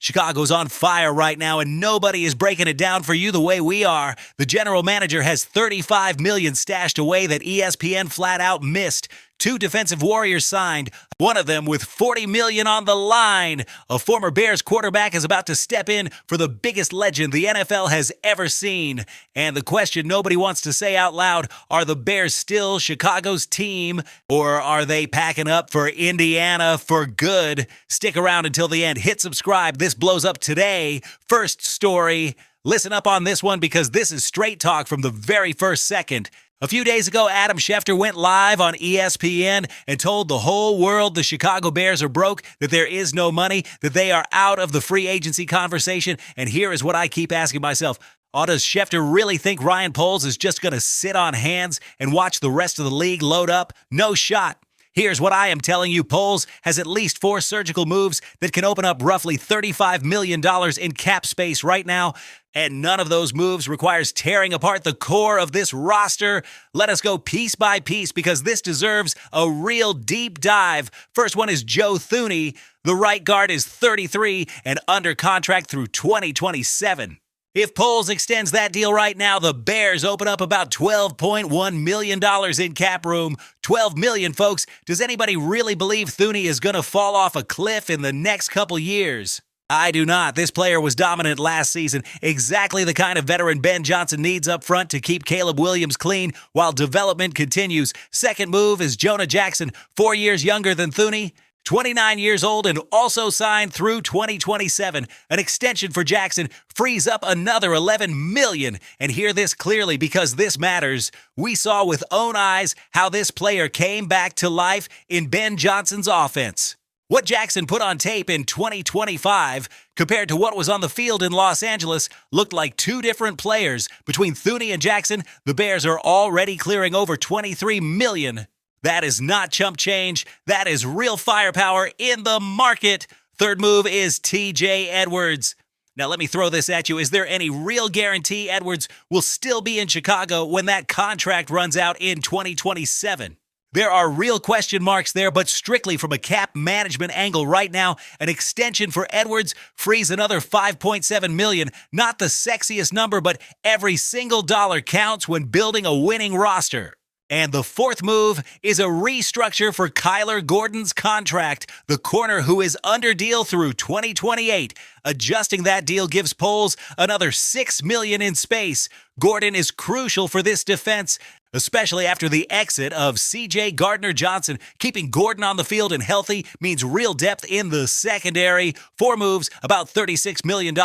Chicago's on fire right now, and nobody is breaking it down for you the way we are. The general manager has $35 million stashed away that ESPN flat out missed. 2 defensive warriors signed, one of them with $40 million on the line. A former Bears quarterback is about to step in for the biggest legend the NFL has ever seen. And the question nobody wants to say out loud, are the Bears still Chicago's team, or are they packing up for Indiana for good? Stick around until the end. Hit subscribe. This blows up today. First story. Listen up on this one because this is straight talk from the very first second. A few days ago, Adam Schefter went live on ESPN and told the whole world the Chicago Bears are broke, that there is no money, that they are out of the free agency conversation. And here is what I keep asking myself. Does Schefter really think Ryan Poles is just going to sit on hands and watch the rest of the league load up? No shot. Here's what I am telling you. Poles has at least 4 surgical moves that can open up roughly $35 million in cap space right now, and none of those moves requires tearing apart the core of this roster. Let us go piece by piece because this deserves a real deep dive. First one is Joe Thuney. The right guard is 33 and under contract through 2027. If Poles extends that deal right now, the Bears open up about $12.1 million in cap room. $12 million, folks. Does anybody really believe Thuney is going to fall off a cliff in the next couple years? I do not. This player was dominant last season. Exactly the kind of veteran Ben Johnson needs up front to keep Caleb Williams clean while development continues. Second move is Jonah Jackson, 4 years younger than Thuney. 29 years old and also signed through 2027. An extension for Jackson frees up another $11 million. And hear this clearly because this matters. We saw with own eyes how this player came back to life in Ben Johnson's offense. What Jackson put on tape in 2025 compared to what was on the field in Los Angeles looked like 2 different players. Between Thuney and Jackson, the Bears are already clearing over $23 million. That is not chump change. That is real firepower in the market. Third move is TJ Edwards. Now let me throw this at you. Is there any real guarantee Edwards will still be in Chicago when that contract runs out in 2027? There are real question marks there, but strictly from a cap management angle right now, an extension for Edwards frees another $5.7 million. Not the sexiest number, but every single dollar counts when building a winning roster. And the fourth move is a restructure for Kyler Gordon's contract, the corner who is under deal through 2028. Adjusting that deal gives Poles another $6 million in space. Gordon is crucial for this defense, especially after the exit of C.J. Gardner-Johnson. Keeping Gordon on the field and healthy means real depth in the secondary. 4 moves, about $36 million,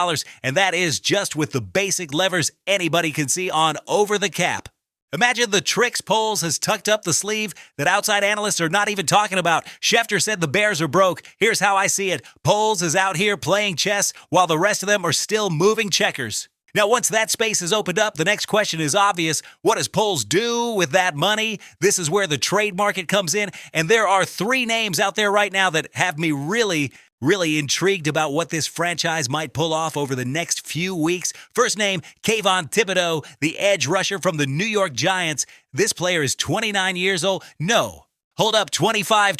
and that is just with the basic levers anybody can see on over the cap. Imagine the tricks Poles has tucked up the sleeve that outside analysts are not even talking about. Schefter said the Bears are broke. Here's how I see it. Poles is out here playing chess while the rest of them are still moving checkers. Now, once that space is opened up, the next question is obvious. What does Poles do with that money? This is where the trade market comes in, and there are 3 names out there right now that have me really intrigued about what this franchise might pull off over the next few weeks. First name, Kayvon Thibodeau, the edge rusher from the New York Giants. This player is 29 years old. No. Hold up, 25,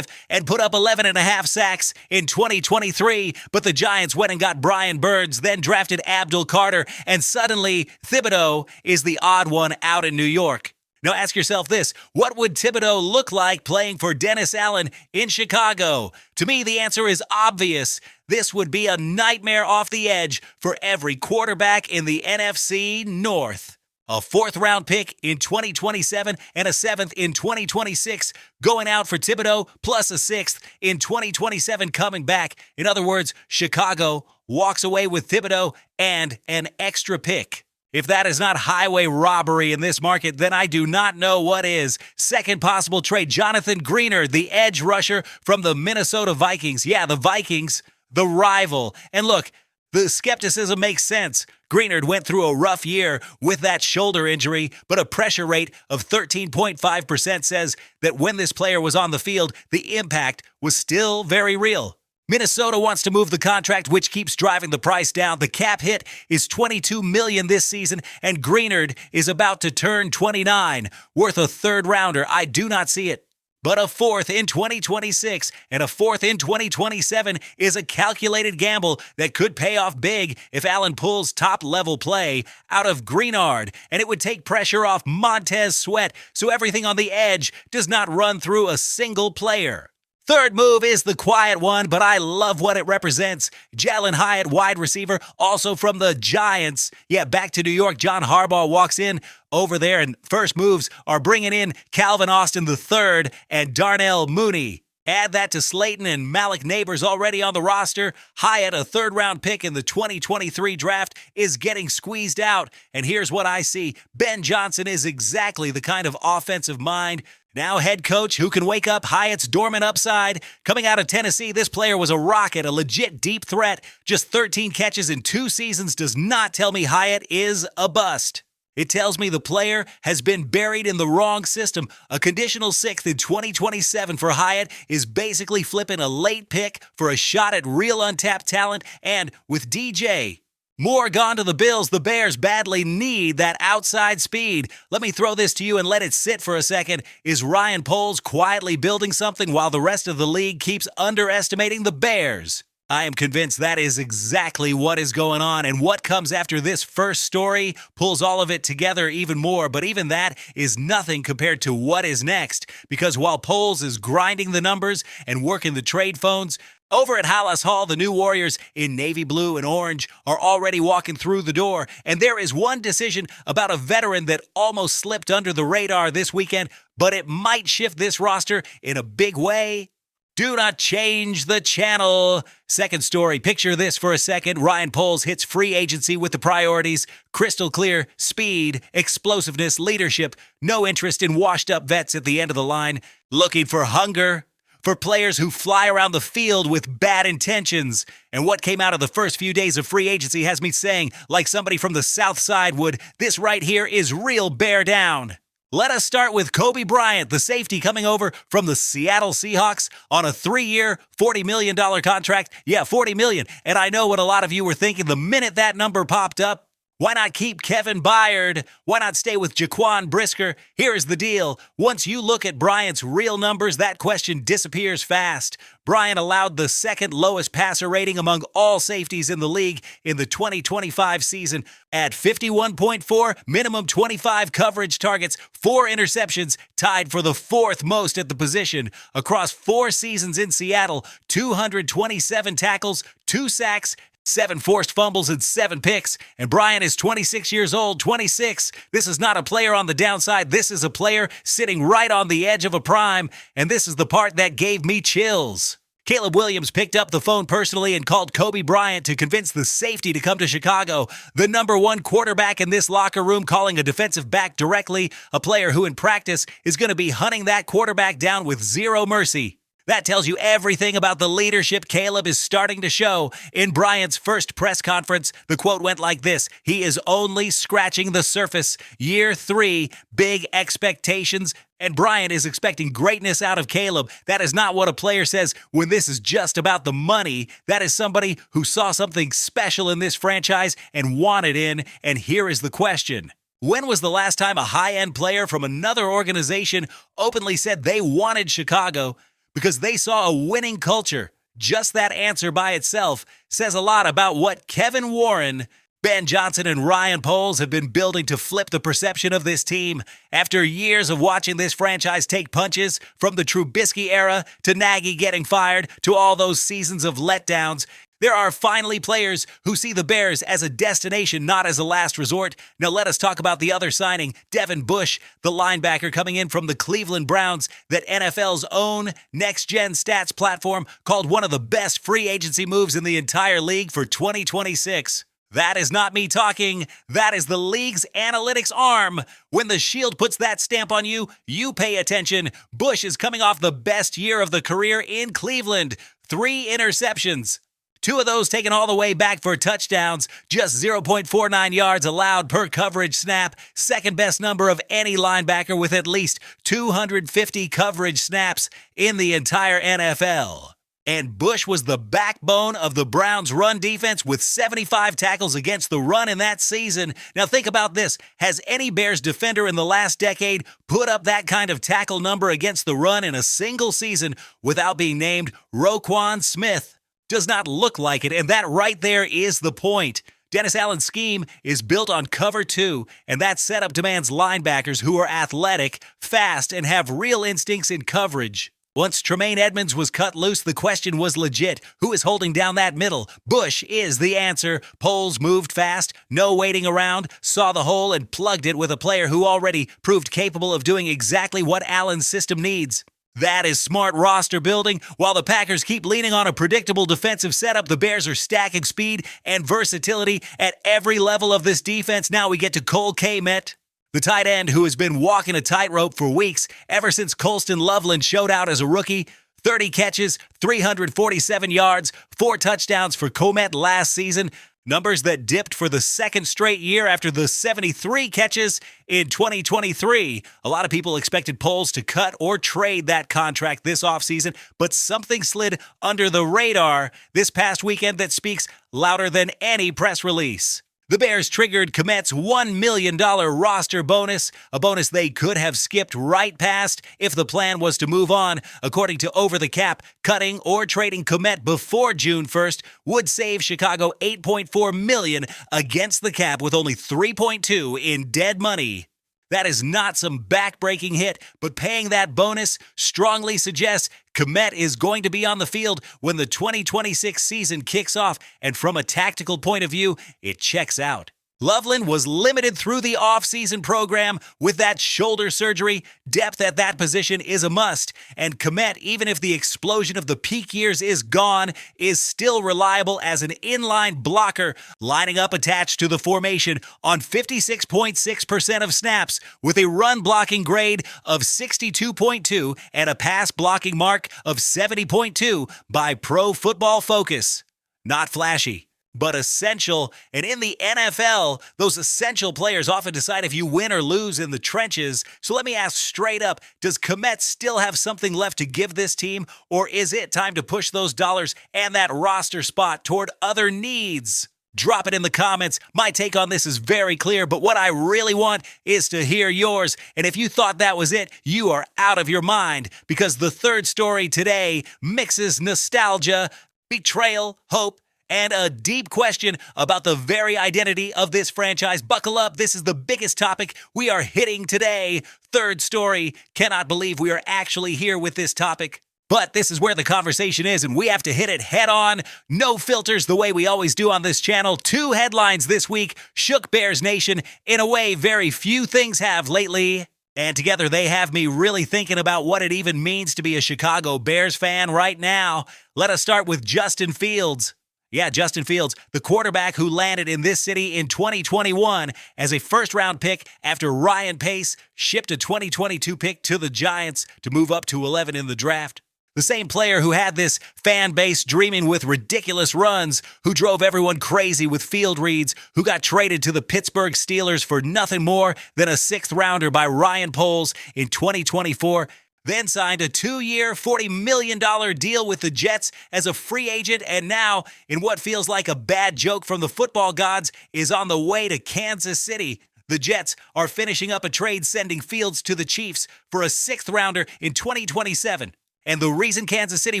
and put up 11 and a half sacks in 2023. But the Giants went and got Brian Burns, then drafted Abdul Carter, and suddenly Thibodeau is the odd one out in New York. Now ask yourself this, what would Thibodeau look like playing for Dennis Allen in Chicago? To me, the answer is obvious. This would be a nightmare off the edge for every quarterback in the NFC North. A 4th-round pick in 2027 and a 7th in 2026 going out for Thibodeau, plus a 6th in 2027 coming back. In other words, Chicago walks away with Thibodeau and an extra pick. If that is not highway robbery in this market, then I do not know what is. Second possible trade, Jonathan Greenard, the edge rusher from the Minnesota Vikings. Yeah, the Vikings, the rival. And look, the skepticism makes sense. Greenard went through a rough year with that shoulder injury, but a pressure rate of 13.5% says that when this player was on the field, the impact was still very real. Minnesota wants to move the contract, which keeps driving the price down. The cap hit is $22 million this season, and Greenard is about to turn 29, worth a 3rd rounder. I do not see it. But a fourth in 2026 and a fourth in 2027 is a calculated gamble that could pay off big if Allen pulls top-level play out of Greenard, and it would take pressure off Montez Sweat so everything on the edge does not run through a single player. Third move is the quiet one, but I love what it represents. Jalen Hyatt, wide receiver, also from the Giants. Yeah, back to New York. John Harbaugh walks in over there, and first moves are bringing in Calvin Austin III and Darnell Mooney. Add that to Slayton and Malik Neighbors already on the roster. Hyatt, a third-round pick in the 2023 draft, is getting squeezed out. And here's what I see. Ben Johnson is exactly the kind of offensive mind. Now head coach who can wake up Hyatt's dormant upside. Coming out of Tennessee, this player was a rocket, a legit deep threat. Just 13 catches in 2 seasons does not tell me Hyatt is a bust. It tells me the player has been buried in the wrong system. A conditional 6th in 2027 for Hyatt is basically flipping a late pick for a shot at real untapped talent. And with DJ Moore gone to the Bills, the Bears badly need that outside speed. Let me throw this to you and let it sit for a second. Is Ryan Poles quietly building something while the rest of the league keeps underestimating the Bears? I am convinced that is exactly what is going on, and what comes after this first story pulls all of it together even more, but even that is nothing compared to what is next, because while Poles is grinding the numbers and working the trade phones, over at Hallas Hall, the new Warriors in navy blue and orange are already walking through the door, and there is one decision about a veteran that almost slipped under the radar this weekend, but it might shift this roster in a big way. Do not change the channel. Second story, picture this for a second. Ryan Poles hits free agency with the priorities: crystal clear, speed, explosiveness, leadership, no interest in washed-up vets at the end of the line, looking for hunger, for players who fly around the field with bad intentions. And what came out of the first few days of free agency has me saying, like somebody from the South Side would, this right here is real bear down. Let us start with Kobe Bryant, the safety coming over from the Seattle Seahawks on a 3-year, $40 million contract. Yeah, $40 million. And I know what a lot of you were thinking the minute that number popped up. Why not keep Kevin Byard? Why not stay with Jaquan Brisker? Here's the deal. Once you look at Bryant's real numbers, that question disappears fast. Bryant allowed the second lowest passer rating among all safeties in the league in the 2025 season at 51.4, minimum 25 coverage targets, 4 interceptions, tied for the 4th most at the position. Across 4 seasons in Seattle, 227 tackles, 2 sacks, 7 forced fumbles and 7 picks. And Bryant is 26 years old, 26. This is not a player on the downside. This is a player sitting right on the edge of a prime. And this is the part that gave me chills. Caleb Williams picked up the phone personally and called Kobe Bryant to convince the safety to come to Chicago. The number 1 quarterback in this locker room calling a defensive back directly, a player who in practice is going to be hunting that quarterback down with zero mercy. That tells you everything about the leadership Caleb is starting to show. In Bryant's first press conference, the quote went like this: "He is only scratching the surface. Year 3, big expectations." And Bryant is expecting greatness out of Caleb. That is not what a player says when this is just about the money. That is somebody who saw something special in this franchise and wanted in. And here is the question. When was the last time a high-end player from another organization openly said they wanted Chicago because they saw a winning culture? Just that answer by itself says a lot about what Kevin Warren, Ben Johnson, and Ryan Poles have been building to flip the perception of this team. After years of watching this franchise take punches, from the Trubisky era to Nagy getting fired to all those seasons of letdowns, there are finally players who see the Bears as a destination, not as a last resort. Now let us talk about the other signing, Devin Bush, the linebacker coming in from the Cleveland Browns, that NFL's own next-gen stats platform called one of the best free agency moves in the entire league for 2026. That is not me talking. That is the league's analytics arm. When the Shield puts that stamp on you, you pay attention. Bush is coming off the best year of the career in Cleveland. 3 interceptions. 2 of those taken all the way back for touchdowns, just 0.49 yards allowed per coverage snap, second best number of any linebacker with at least 250 coverage snaps in the entire NFL. And Bush was the backbone of the Browns' run defense with 75 tackles against the run in that season. Now think about this. Has any Bears defender in the last decade put up that kind of tackle number against the run in a single season without being named Roquan Smith? Does not look like it, and that right there is the point. Dennis Allen's scheme is built on cover two, and that setup demands linebackers who are athletic, fast, and have real instincts in coverage. Once Tremaine Edmonds was cut loose, the question was legit. Who is holding down that middle? Bush is the answer. Poles moved fast, no waiting around, saw the hole and plugged it with a player who already proved capable of doing exactly what Allen's system needs. That is smart roster building. While the Packers keep leaning on a predictable defensive setup, the Bears are stacking speed and versatility at every level of this defense. Now we get to Cole Kmet, the tight end who has been walking a tightrope for weeks ever since Colston Loveland showed out as a rookie. 30 catches, 347 yards, 4 touchdowns for Kmet last season. Numbers that dipped for the second straight year after the 73 catches in 2023. A lot of people expected Poles to cut or trade that contract this offseason, but something slid under the radar this past weekend that speaks louder than any press release. The Bears triggered Kmet's $1 million roster bonus, a bonus they could have skipped right past if the plan was to move on. According to Over the Cap, cutting or trading Kmet before June 1st would save Chicago $8.4 million against the cap with only $3.2 in dead money. That is not some back-breaking hit, but paying that bonus strongly suggests Kmet is going to be on the field when the 2026 season kicks off, and from a tactical point of view, it checks out. Loveland was limited through the off-season program with that shoulder surgery. Depth at that position is a must, and Kmet, even if the explosion of the peak years is gone, is still reliable as an inline blocker, lining up attached to the formation on 56.6% of snaps with a run-blocking grade of 62.2 and a pass-blocking mark of 70.2 by Pro Football Focus. Not flashy, but essential. And in the NFL, those essential players often decide if you win or lose in the trenches. So let me ask straight up, does Kmet still have something left to give this team, or is it time to push those dollars and that roster spot toward other needs? Drop it in the comments. My take on this is very clear, but what I really want is to hear yours. And if you thought that was it, you are out of your mind, because the third story today mixes nostalgia, betrayal, hope, and a deep question about the very identity of this franchise. Buckle up. This is the biggest topic we are hitting today. Third story. Cannot believe we are actually here with this topic. But this is where the conversation is, and we have to hit it head on. No filters, the way we always do on this channel. 2 headlines this week shook Bears Nation in a way very few things have lately. And together they have me really thinking about what it even means to be a Chicago Bears fan right now. Let us start with Justin Fields. Yeah, Justin Fields, the quarterback who landed in this city in 2021 as a first-round pick after Ryan Pace shipped a 2022 pick to the Giants to move up to 11 in the draft. The same player who had this fan base dreaming with ridiculous runs, who drove everyone crazy with field reads, who got traded to the Pittsburgh Steelers for nothing more than a 6th-rounder by Ryan Poles in 2024, then signed a 2-year, $40 million deal with the Jets as a free agent, and now, in what feels like a bad joke from the football gods, is on the way to Kansas City. The Jets are finishing up a trade sending Fields to the Chiefs for a 6th-rounder in 2027. And the reason Kansas City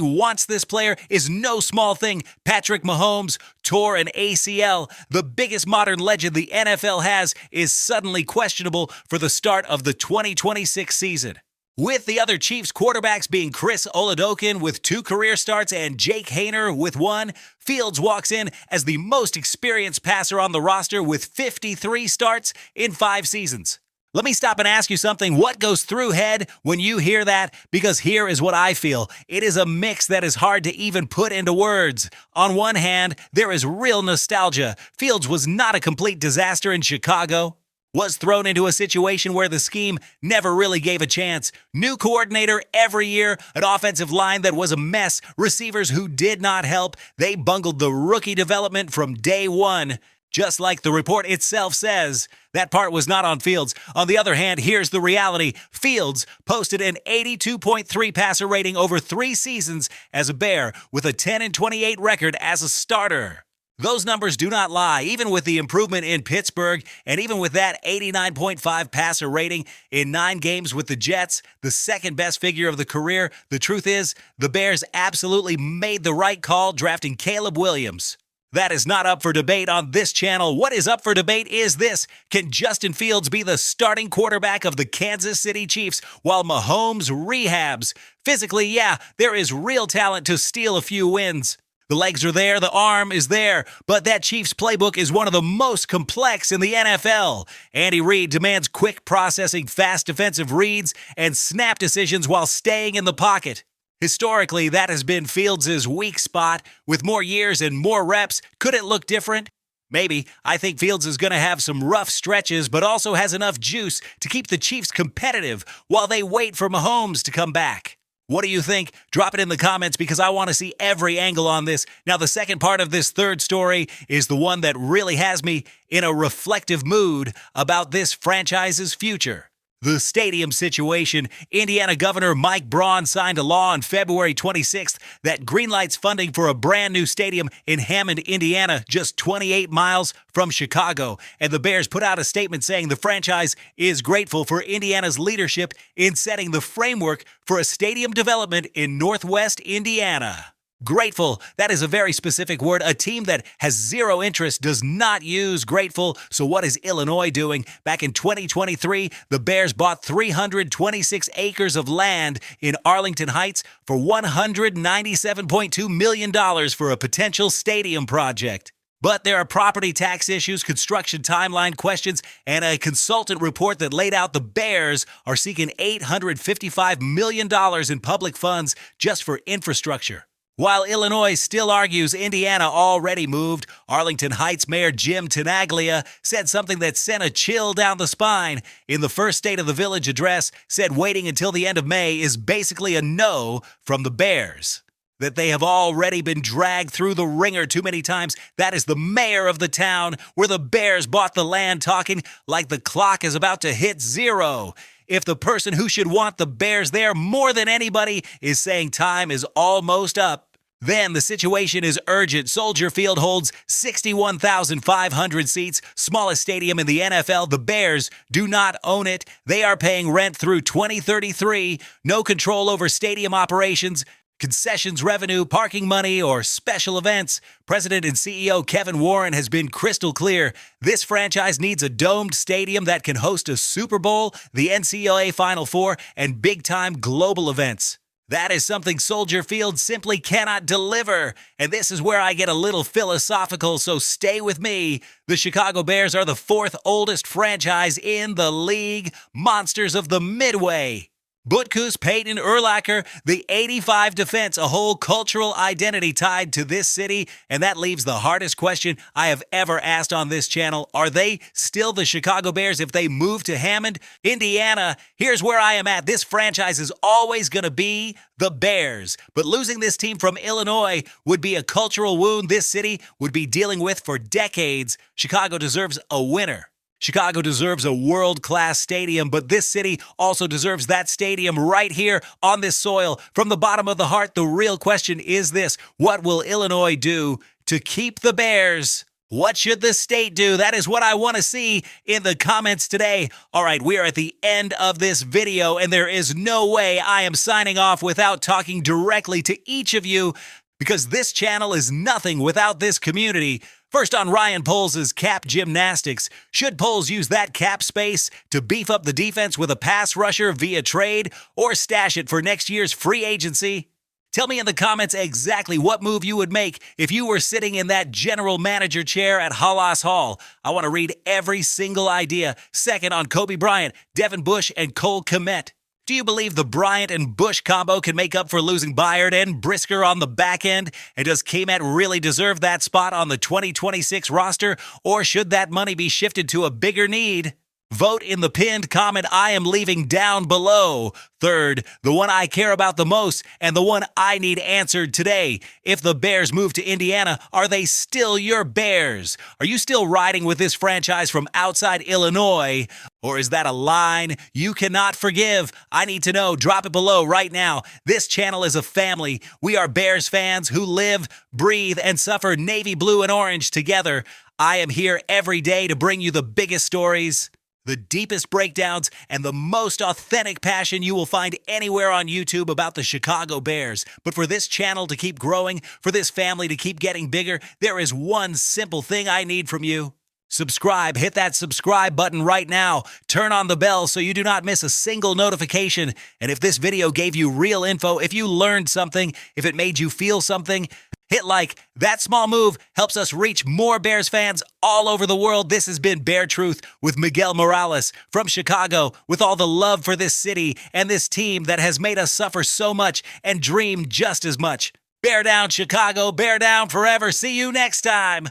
wants this player is no small thing. Patrick Mahomes tore an ACL. The biggest modern legend the NFL has is suddenly questionable for the start of the 2026 season. With the other Chiefs quarterbacks being Chris Oladokun with 2 career starts and Jake Haener with 1, Fields walks in as the most experienced passer on the roster with 53 starts in 5 seasons. Let me stop and ask you something. What goes through head when you hear that? Because here is what I feel. It is a mix that is hard to even put into words. On one hand, there is real nostalgia. Fields was not a complete disaster in Chicago. Was thrown into a situation where the scheme never really gave a chance. New coordinator every year, an offensive line that was a mess, receivers who did not help. They bungled the rookie development from day one. Just like the report itself says. That part was not on Fields. On the other hand, here's the reality. Fields posted an 82.3 passer rating over 3 seasons as a Bear with a 10-28 record as a starter. Those numbers do not lie, even with the improvement in Pittsburgh and even with that 89.5 passer rating in 9 games with the Jets, the second best figure of the career. The truth is, the Bears absolutely made the right call drafting Caleb Williams. That is not up for debate on this channel. What is up for debate is this. Can Justin Fields be the starting quarterback of the Kansas City Chiefs while Mahomes rehabs? Physically, yeah, there is real talent to steal a few wins. The legs are there, the arm is there, but that Chiefs playbook is one of the most complex in the NFL. Andy Reid demands quick processing, fast defensive reads, and snap decisions while staying in the pocket. Historically, that has been Fields' weak spot. With more years and more reps, could it look different? Maybe. I think Fields is going to have some rough stretches, but also has enough juice to keep the Chiefs competitive while they wait for Mahomes to come back. What do you think? Drop it in the comments because I want to see every angle on this. Now, the second part of this third story is the one that really has me in a reflective mood about this franchise's future. The stadium situation. Indiana Governor Mike Braun signed a law on February 26th that greenlights funding for a brand new stadium in Hammond, Indiana, just 28 miles from Chicago. And the Bears put out a statement saying the franchise is grateful for Indiana's leadership in setting the framework for a stadium development in Northwest Indiana. Grateful, that is a very specific word. A team that has zero interest does not use grateful. So what is Illinois doing? Back in 2023, the Bears bought 326 acres of land in Arlington Heights for $197.2 million for a potential stadium project. But there are property tax issues, construction timeline questions, and a consultant report that laid out the Bears are seeking $855 million in public funds just for infrastructure. While Illinois still argues Indiana already moved, Arlington Heights Mayor Jim Tenaglia said something that sent a chill down the spine. In the first State of the Village address, said waiting until the end of May is basically a no from the Bears. That they have already been dragged through the ringer too many times. That is the mayor of the town where the Bears bought the land talking like the clock is about to hit 0. If the person who should want the Bears there more than anybody is saying time is almost up, then the situation is urgent. Soldier Field holds 61,500 seats, smallest stadium in the NFL. The Bears do not own it. They are paying rent through 2033. No control over stadium operations, concessions revenue, parking money, or special events. President and CEO Kevin Warren has been crystal clear. This franchise needs a domed stadium that can host a Super Bowl, the NCAA Final Four, and big-time global events. That is something Soldier Field simply cannot deliver. And this is where I get a little philosophical, so stay with me. The Chicago Bears are the 4th oldest franchise in the league. Monsters of the Midway. Butkus, Peyton, Urlacher, the 85 defense, a whole cultural identity tied to this city. And that leaves the hardest question I have ever asked on this channel. Are they still the Chicago Bears if they move to Hammond, Indiana? Here's where I am at. This franchise is always going to be the Bears. But losing this team from Illinois would be a cultural wound this city would be dealing with for decades. Chicago deserves a winner. Chicago deserves a world-class stadium, but this city also deserves that stadium right here on this soil. From the bottom of the heart, the real question is this: what will Illinois do to keep the Bears? What should the state do? That is what I want to see in the comments today. All right, we are at the end of this video, and there is no way I am signing off without talking directly to each of you, because this channel is nothing without this community. First on Ryan Poles' cap gymnastics. Should Poles use that cap space to beef up the defense with a pass rusher via trade or stash it for next year's free agency? Tell me in the comments exactly what move you would make if you were sitting in that general manager chair at Halas Hall. I want to read every single idea. Second on Kobe Bryant, Devin Bush, and Cole Kmet. Do you believe the Bryant and Bush combo can make up for losing Byard and Brisker on the back end? And does Kmet really deserve that spot on the 2026 roster? Or should that money be shifted to a bigger need? Vote in the pinned comment I am leaving down below. Third, the one I care about the most and the one I need answered today. If the Bears move to Indiana, are they still your Bears? Are you still riding with this franchise from outside Illinois? Or is that a line you cannot forgive? I need to know. Drop it below right now. This channel is a family. We are Bears fans who live, breathe, and suffer navy blue and orange together. I am here every day to bring you the biggest stories, the deepest breakdowns, and the most authentic passion you will find anywhere on YouTube about the Chicago Bears. But for this channel to keep growing, for this family to keep getting bigger, there is one simple thing I need from you. Subscribe. Hit that subscribe button right now. Turn on the bell so you do not miss a single notification. And if this video gave you real info, if you learned something, if it made you feel something, hit like. That small move helps us reach more Bears fans all over the world. This has been Bear Truth with Miguel Morales from Chicago, with all the love for this city and this team that has made us suffer so much and dream just as much. Bear down, Chicago. Bear down forever. See you next time.